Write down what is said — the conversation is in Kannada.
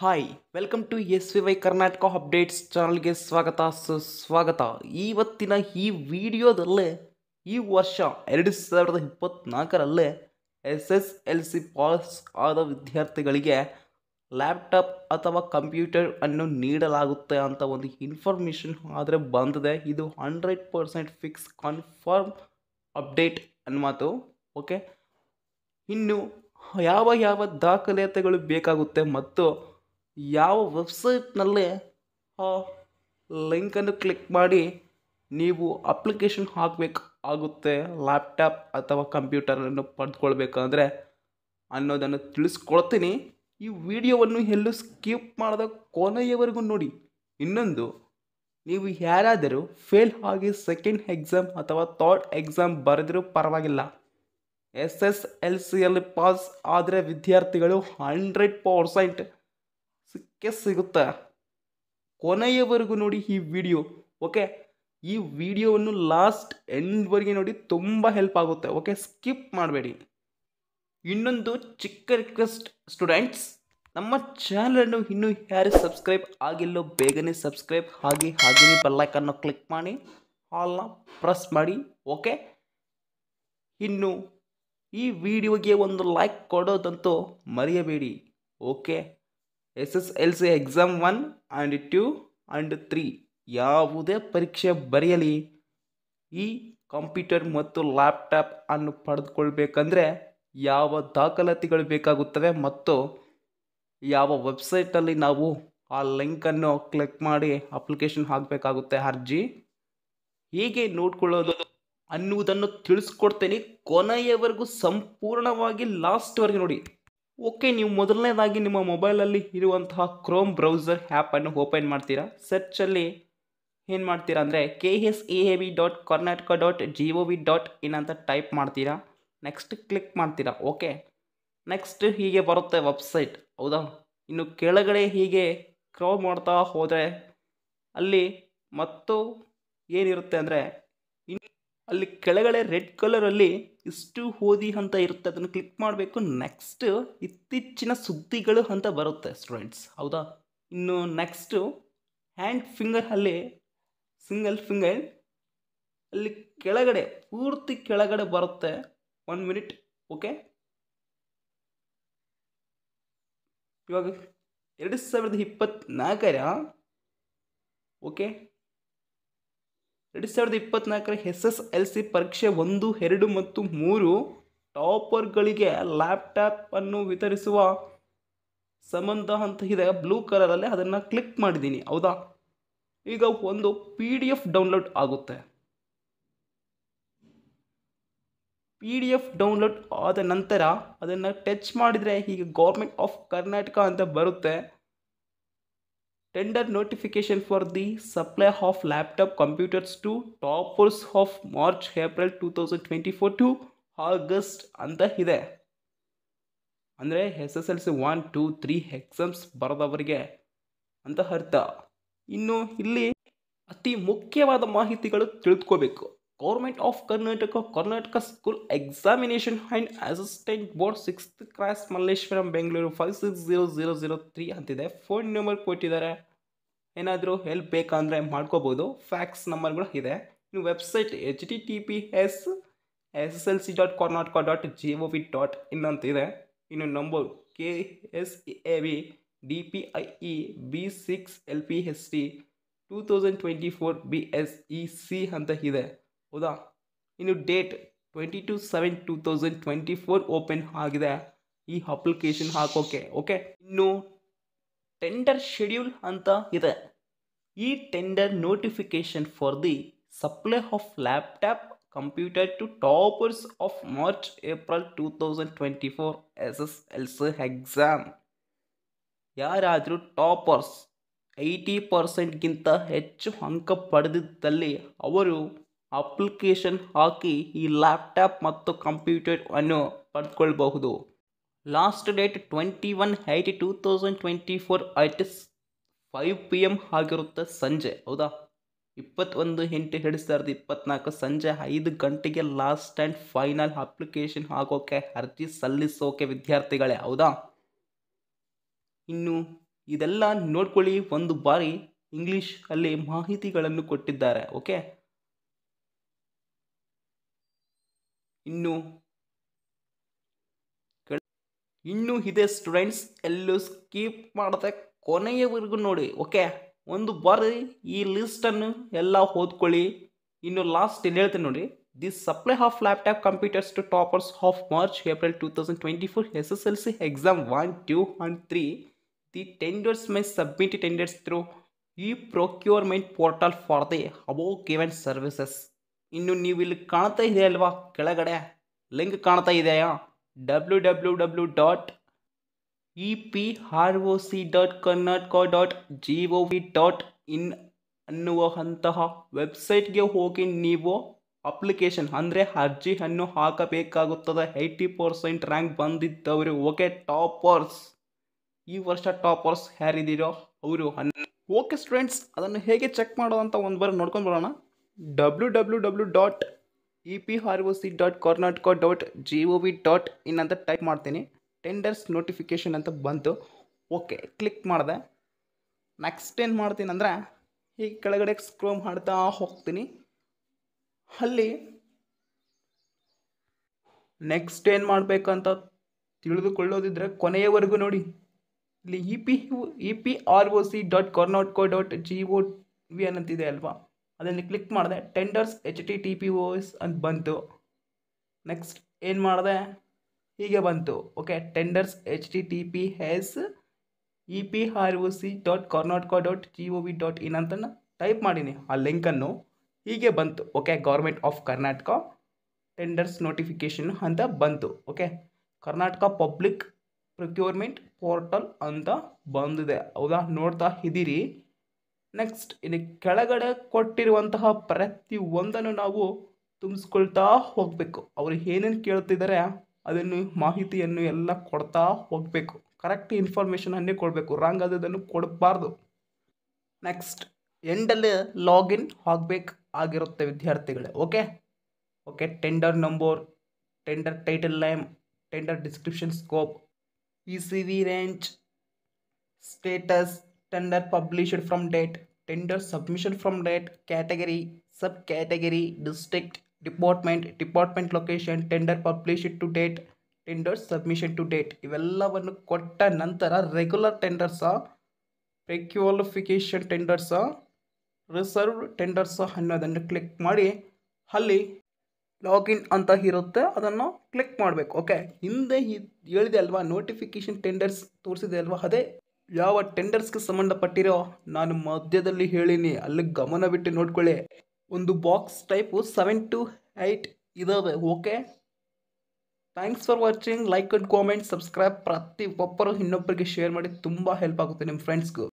Hi welcome to S V Y Karnataka updates ಚಾನಲ್ಗೆ ಸ್ವಾಗತ ಸುಸ್ವಾಗತ. ಇವತ್ತಿನ ಈ ವಿಡಿಯೋದಲ್ಲೇ ಈ ವರ್ಷ 2024ರಲ್ಲೇ SSLC ಪಾಸ್ ಆದ ವಿದ್ಯಾರ್ಥಿಗಳಿಗೆ ಲ್ಯಾಪ್ಟಾಪ್ ಅಥವಾ ಕಂಪ್ಯೂಟರ್ ಅನ್ನು ನೀಡಲಾಗುತ್ತೆ ಅಂತ ಒಂದು ಇನ್ಫಾರ್ಮೇಷನ್ ಆದರೆ ಬಂದಿದೆ. ಇದು 100% ಫಿಕ್ಸ್ ಕನ್ಫರ್ಮ್ ಅಪ್ಡೇಟ್ ಅನ್ನಮಾತು. ಓಕೆ, ಇನ್ನು ಯಾವ ದಾಖಲಾತಿಗಳು ಬೇಕಾಗುತ್ತೆ ಮತ್ತು ಯಾವ ವೆಬ್ಸೈಟ್ನಲ್ಲಿ ಆ ಲಿಂಕನ್ನು ಕ್ಲಿಕ್ ಮಾಡಿ ನೀವು ಅಪ್ಲಿಕೇಶನ್ ಹಾಕಬೇಕಾಗುತ್ತೆ ಲ್ಯಾಪ್ಟಾಪ್ ಅಥವಾ ಕಂಪ್ಯೂಟರನ್ನು ಪಡೆದುಕೊಳ್ಬೇಕಂದ್ರೆ ಅನ್ನೋದನ್ನು ತಿಳಿಸ್ಕೊಡ್ತೀನಿ. ಈ ವಿಡಿಯೋವನ್ನು ಎಲ್ಲೂ ಸ್ಕಿಪ್ ಮಾಡದ ಕೊನೆಯವರೆಗೂ ನೋಡಿ. ಇನ್ನೊಂದು, ನೀವು ಯಾರಾದರೂ ಫೇಲ್ ಆಗಿ ಸೆಕೆಂಡ್ ಎಕ್ಸಾಮ್ ಅಥವಾ ಥರ್ಡ್ ಎಕ್ಸಾಮ್ ಬರೆದರೂ ಪರವಾಗಿಲ್ಲ, SSLCಯಲ್ಲಿ ಪಾಸ್ ಆದರೆ ವಿದ್ಯಾರ್ಥಿಗಳು 100% ಸಿಗುತ್ತೆ. ಕೊನೆಯವರೆಗೂ ನೋಡಿ ಈ ವಿಡಿಯೋ. ಓಕೆ, ಈ ವಿಡಿಯೋವನ್ನು ಲಾಸ್ಟ್ ಎಂಡ್ವರೆಗೆ ನೋಡಿ, ತುಂಬ ಹೆಲ್ಪ್ ಆಗುತ್ತೆ. ಓಕೆ, ಸ್ಕಿಪ್ ಮಾಡಬೇಡಿ. ಇನ್ನೊಂದು ಚಿಕ್ಕ ರಿಕ್ವೆಸ್ಟ್ ಸ್ಟೂಡೆಂಟ್ಸ್, ನಮ್ಮ ಚಾನಲನ್ನು ಇನ್ನೂ ಯಾರು ಸಬ್ಸ್ಕ್ರೈಬ್ ಆಗಿಲ್ಲೋ ಬೇಗನೆ ಸಬ್ಸ್ಕ್ರೈಬ್ ಹಾಗೆ ಬೆಲ್ಲೈಕನ್ನು ಕ್ಲಿಕ್ ಮಾಡಿ ಆಲ್ನ ಪ್ರೆಸ್ ಮಾಡಿ. ಓಕೆ, ಇನ್ನು ಈ ವಿಡಿಯೋಗೆ ಒಂದು ಲೈಕ್ ಕೊಡೋದಂತೂ ಮರೆಯಬೇಡಿ. Okay, SSLC exam 1 and 2 and 3 ಯಾವುದೇ ಪರೀಕ್ಷೆ ಬರೆಯಲಿ, ಈ ಕಂಪ್ಯೂಟರ್ ಮತ್ತು ಲ್ಯಾಪ್ಟಾಪ್ ಅನ್ನು ಪಡೆದುಕೊಳ್ಬೇಕಂದ್ರೆ ಯಾವ ದಾಖಲಾತಿಗಳು ಬೇಕಾಗುತ್ತವೆ ಮತ್ತು ಯಾವ ವೆಬ್ಸೈಟಲ್ಲಿ ನಾವು ಆ ಲಿಂಕನ್ನು ಕ್ಲಿಕ್ ಮಾಡಿ ಅಪ್ಲಿಕೇಶನ್ ಹಾಕಬೇಕಾಗುತ್ತೆ, ಅರ್ಜಿ ಹೇಗೆ ನೋಡ್ಕೊಳ್ಳೋದು ಅನ್ನುವುದನ್ನು ತಿಳಿಸ್ಕೊಡ್ತೀನಿ. ಕೊನೆಯವರೆಗೂ ಸಂಪೂರ್ಣವಾಗಿ ಲಾಸ್ಟ್ವರೆಗೆ ನೋಡಿ. ಓಕೆ, ನೀವು ಮೊದಲನೇದಾಗಿ ನಿಮ್ಮ ಮೊಬೈಲಲ್ಲಿ ಇರುವಂತಹ ಕ್ರೋಮ್ ಬ್ರೌಸರ್ ಆ್ಯಪನ್ನು ಓಪನ್ ಮಾಡ್ತೀರಾ. ಸರ್ಚಲ್ಲಿ ಏನು ಮಾಡ್ತೀರಾ ಅಂದರೆ KSAAB.karnataka.gov.in ಅಂತ ಟೈಪ್ ಮಾಡ್ತೀರಾ. ನೆಕ್ಸ್ಟ್ ಕ್ಲಿಕ್ ಮಾಡ್ತೀರಾ. ಓಕೆ, ನೆಕ್ಸ್ಟ್ ಹೀಗೆ ಬರುತ್ತೆ ವೆಬ್ಸೈಟ್, ಹೌದಾ. ಇನ್ನು ಕೆಳಗಡೆ ಹೀಗೆ ಸ್ಕ್ರೋಲ್ ಮಾಡ್ತಾ ಹೋದರೆ ಅಲ್ಲಿ ಮತ್ತು ಏನಿರುತ್ತೆ ಅಂದರೆ ಅಲ್ಲಿ ಕೆಳಗಡೆ ರೆಡ್ ಕಲರಲ್ಲಿ ಇಷ್ಟು ಓದಿ ಅಂತ ಇರುತ್ತೆ, ಅದನ್ನು ಕ್ಲಿಕ್ ಮಾಡಬೇಕು. ನೆಕ್ಸ್ಟ್ ಇತ್ತೀಚಿನ ಸುದ್ದಿಗಳು ಅಂತ ಬರುತ್ತೆ ಸ್ಟೂಡೆಂಟ್ಸ್, ಹೌದಾ. ಇನ್ನು ನೆಕ್ಸ್ಟು ಹ್ಯಾಂಡ್ ಫಿಂಗರ್ ಅಲ್ಲಿ ಸಿಂಗಲ್ ಫಿಂಗರ್ ಅಲ್ಲಿ ಕೆಳಗಡೆ ಪೂರ್ತಿ ಕೆಳಗಡೆ ಬರುತ್ತೆ. 1 ಮಿನಿಟ್. ಓಕೆ, ಇವಾಗ 2024ರ ಓಕೆ 2024ರ SSLC ಪರೀಕ್ಷೆ 1, 2 ಮತ್ತು 3 ಟಾಪರ್ಗಳಿಗೆ ಲ್ಯಾಪ್ಟಾಪ್ ಅನ್ನು ವಿತರಿಸುವ ಸಂಬಂಧ ಅಂತ ಇದೆ ಬ್ಲೂ ಕಲರಲ್ಲಿ, ಅದನ್ನು ಕ್ಲಿಕ್ ಮಾಡಿದ್ದೀನಿ, ಹೌದಾ. ಈಗ ಒಂದು PDF ಡೌನ್ಲೋಡ್ ಆಗುತ್ತೆ. PDF ಡೌನ್ಲೋಡ್ ಆದ ನಂತರ ಅದನ್ನು ಟಚ್ ಮಾಡಿದರೆ ಈಗ ಗೌರ್ಮೆಂಟ್ ಆಫ್ ಕರ್ನಾಟಕ ಅಂತ ಬರುತ್ತೆ. Tender notification for the supply of laptop computers to toppers of March April 2024 to August ಅಂತ ಇದೆ. ಅಂದರೆ SSLC 1, 2, 3 ಎಕ್ಸಾಮ್ಸ್ ಬರೆದವರಿಗೆ ಅಂತ ಅರ್ಥ. ಇನ್ನು ಇಲ್ಲಿ ಅತಿ ಮುಖ್ಯವಾದ ಮಾಹಿತಿಗಳು ತಿಳಿದುಕೋಬೇಕು. Government of Karnataka school examination and assistant board 6th class Malleshwaram Bengaluru 560003 ಅಂತಿದೆ. ಫೋನ್ ನಂಬರ್ ಕೊಟ್ಟಿದ್ದಾರೆ, ಏನಾದರೂ ಹೆಲ್ಪ್ ಬೇಕಂದರೆ ಮಾಡ್ಕೋಬೋದು. ಫ್ಯಾಕ್ಸ್ ನಂಬರ್ಗಳು ಇದೆ. ಇನ್ನು ವೆಬ್ಸೈಟ್ https sslc.karnataka.gov.in ಅಂತಿದೆ. ಇನ್ನು number KSAB DPIE B6 LPST 2024 BSEC ಅಂತ ಇದೆ, ಹೌದಾ. ಇನ್ನು ಡೇಟ್ 22/7/2024 ಓಪನ್ ಆಗಿದೆ ಈ ಅಪ್ಲಿಕೇಶನ್ ಹಾಕೋಕೆ. ಓಕೆ, ಇನ್ನು ಟೆಂಡರ್ ಶೆಡ್ಯೂಲ್ ಅಂತ ಇದೆ. ಈ tender notification for the supply of laptop computer to toppers of March April 2024 SSLC exam. ಯಾರಾದರೂ ಟಾಪರ್ಸ್ 80%ಗಿಂತ ಹೆಚ್ಚು ಅಂಕ ಪಡೆದಿದ್ದಲ್ಲಿ ಅವರು ಅಪ್ಲಿಕೇಶನ್ ಹಾಕಿ ಈ ಲ್ಯಾಪ್ಟಾಪ್ ಮತ್ತು ಕಂಪ್ಯೂಟರ್ ಅನ್ನು ಪಡೆದುಕೊಳ್ಳಬಹುದು. ಲಾಸ್ಟ್ ಡೇಟ್ 21/8/2024 at 5 PM ಆಗಿರುತ್ತೆ ಸಂಜೆ, ಹೌದಾ. 21/8/2024 ಸಂಜೆ 5 ಗಂಟೆಗೆ ಲಾಸ್ಟ್ ಆ್ಯಂಡ್ ಫೈನಲ್ ಅಪ್ಲಿಕೇಶನ್ ಹಾಕೋಕೆ ಅರ್ಜಿ ಸಲ್ಲಿಸೋಕೆ ವಿದ್ಯಾರ್ಥಿಗಳೇ, ಹೌದಾ. ಇನ್ನು ಇದೆಲ್ಲ ನೋಡ್ಕೊಳ್ಳಿ, ಒಂದು ಬಾರಿ ಇಂಗ್ಲಿಷ್ ಅಲ್ಲಿ ಮಾಹಿತಿಗಳನ್ನು ಕೊಟ್ಟಿದ್ದಾರೆ. ಓಕೆ, ಇನ್ನು ಇದೆ ಸ್ಟೂಡೆಂಟ್ಸ್, ಎಲ್ಲೂ ಸ್ಕಿಪ್ ಮಾಡದೆ ಕೊನೆಯವರೆಗೂ ನೋಡಿ. ಓಕೆ, ಒಂದು ಬಾರಿ ಈ ಲಿಸ್ಟನ್ನು ಎಲ್ಲ ಓದ್ಕೊಳ್ಳಿ. ಇನ್ನು ಲಾಸ್ಟ್ ಇಲ್ಲಿ ಹೇಳ್ತೀನಿ ನೋಡಿ. The supply of laptop computers to toppers of March April 2024 SSLC exam 1, 2 and 3. The tenders may submit tenders through e procurement portal for the above given services. ಇನ್ನು ನೀವು ಇಲ್ಲಿ ಕಾಣ್ತಾ ಇದೆ ಅಲ್ವಾ, ಕೆಳಗಡೆ ಲಿಂಕ್ ಕಾಣ್ತಾ ಇದೆಯಾ, www.eproc.karnataka.gov.in ಅನ್ನುವಂತಹ ವೆಬ್ಸೈಟ್ಗೆ ಹೋಗಿ ನೀವು ಅಪ್ಲಿಕೇಶನ್ ಅಂದರೆ ಅರ್ಜಿಯನ್ನು ಹಾಕಬೇಕಾಗುತ್ತದೆ. 80% ರ್ಯಾಂಕ್ ಬಂದಿದ್ದವರು. ಓಕೆ, ಟಾಪರ್ಸ್, ಈ ವರ್ಷ ಟಾಪರ್ಸ್ ಯಾರಿದ್ದೀರೋ ಅವರು. ಓಕೆ ಸ್ಟೂಡೆಂಟ್ಸ್, ಅದನ್ನು ಹೇಗೆ ಚೆಕ್ ಮಾಡೋದಂತ ಒಂದು ಬಾರಿ ನೋಡ್ಕೊಂಡು ಬರೋಣ. www.eproc.karnataka.gov.in ಅಂತ ಟೈಪ್ ಮಾಡ್ತೀನಿ. ಟೆಂಡರ್ಸ್ ನೋಟಿಫಿಕೇಷನ್ ಅಂತ ಬಂತು. ಓಕೆ, ಕ್ಲಿಕ್ ಮಾಡಿದೆ. ನೆಕ್ಸ್ಟ್ ಏನು ಮಾಡ್ತೀನಿ ಅಂದರೆ, ಹೀಗೆ ಕೆಳಗಡೆ ಸ್ಕ್ರೋಲ್ ಮಾಡ್ತಾ ಹೋಗ್ತೀನಿ. ಅಲ್ಲಿ ನೆಕ್ಸ್ಟ್ ಏನು ಮಾಡಬೇಕಂತ ತಿಳಿದುಕೊಳ್ಳೋದಿದ್ರೆ ಕೊನೆಯವರೆಗೂ ನೋಡಿ. ಇಲ್ಲಿ eproc.karnataka.gov.in ಅಂತಿದೆ ಅಲ್ವಾ, ಅದನ್ನು ಕ್ಲಿಕ್ ಮಾಡಿದೆ. ಟೆಂಡರ್ಸ್ HTTPS ಅಂತ ಬಂತು. ನೆಕ್ಸ್ಟ್ ಏನು ಮಾಡಿದೆ, ಹೀಗೆ ಬಂತು. ಓಕೆ, ಟೆಂಡರ್ಸ್ HTTPS eproc.karnataka.gov.in ಅಂತ ಟೈಪ್ ಮಾಡೀನಿ ಆ ಲಿಂಕನ್ನು. ಹೀಗೆ ಬಂತು. Okay, government of Karnataka tenders notification ಅಂತ ಬಂತು. Okay, Karnataka public procurement portal ಅಂತ ಬಂದಿದೆ. ಹೌದಾ, ನೋಡ್ತಾ ಇದ್ದೀರಿ. ನೆಕ್ಸ್ಟ್ ಇಲ್ಲಿ ಕೆಳಗಡೆ ಕೊಟ್ಟಿರುವಂತಹ ಪ್ರತಿ ಒಂದನ್ನು ನಾವು ತುಂಬಿಸ್ಕೊಳ್ತಾ ಹೋಗಬೇಕು. ಅವರು ಏನೇನು ಕೇಳ್ತಿದ್ದಾರೆ ಅದನ್ನು ಮಾಹಿತಿಯನ್ನು ಎಲ್ಲ ಕೊಡ್ತಾ ಹೋಗಬೇಕು. ಕರೆಕ್ಟ್ ಇನ್ಫಾರ್ಮೇಷನ್ ಅನ್ನೇ ಕೊಡಬೇಕು, ರಾಂಗ್ ಆದದನ್ನು ಕೊಡಬಾರ್ದು. ನೆಕ್ಸ್ಟ್ ಎಂಡಲ್ಲಿ ಲಾಗಿನ್ ಆಗಬೇಕು ಆಗಿರುತ್ತೆ ವಿದ್ಯಾರ್ಥಿಗಳೇ. Okay, tender number, tender title name, tender description, scope, ECV range, status, tender published from date, tender submission from date, category, sub category, district, department location, tender published to date, tender submission to date. ಇವೆಲ್ಲವನ್ನು ಕೊಟ್ಟ ನಂತರ ರೆಗ್ಯುಲರ್ ಟೆಂಡರ್ಸಾ, ಪ್ರಿಕ್ವಾಲಿಫಿಕೇಷನ್ ಟೆಂಡರ್ಸಾ, ರಿಸರ್ವ್ಡ್ ಟೆಂಡರ್ಸಾ ಅನ್ನೋದನ್ನು ಕ್ಲಿಕ್ ಮಾಡಿ ಅಲ್ಲಿ ಲಾಗಿನ್ ಅಂತ ಇರುತ್ತೆ, ಅದನ್ನು ಕ್ಲಿಕ್ ಮಾಡಬೇಕು. ಓಕೆ, ಹಿಂದೆ ಹೇಳಿದೆ ಅಲ್ವಾ, ನೋಟಿಫಿಕೇಷನ್ ಟೆಂಡರ್ಸ್ ತೋರಿಸಿದೆ ಅಲ್ವಾ, ಅದೇ ಯಾವ ಟೆಂಡರ್ಸ್ಗೆ ಸಂಬಂಧಪಟ್ಟಿರೋ ನಾನು ಮಧ್ಯದಲ್ಲಿ ಹೇಳಿನಿ, ಅಲ್ಲಿ ಗಮನ ಬಿಟ್ಟು ನೋಡ್ಕೊಳ್ಳಿ. ಒಂದು ಬಾಕ್ಸ್ ಟೈಪು 7 to 8 ಇದಾವೆ. Okay, thanks for watching. Like and comment, subscribe ಪ್ರತಿ ಒಬ್ಬರು ಇನ್ನೊಬ್ಬರಿಗೆ ಶೇರ್ ಮಾಡಿ, ತುಂಬ ಹೆಲ್ಪ್ ಆಗುತ್ತೆ ನಿಮ್ಮ ಫ್ರೆಂಡ್ಸ್ಗೂ.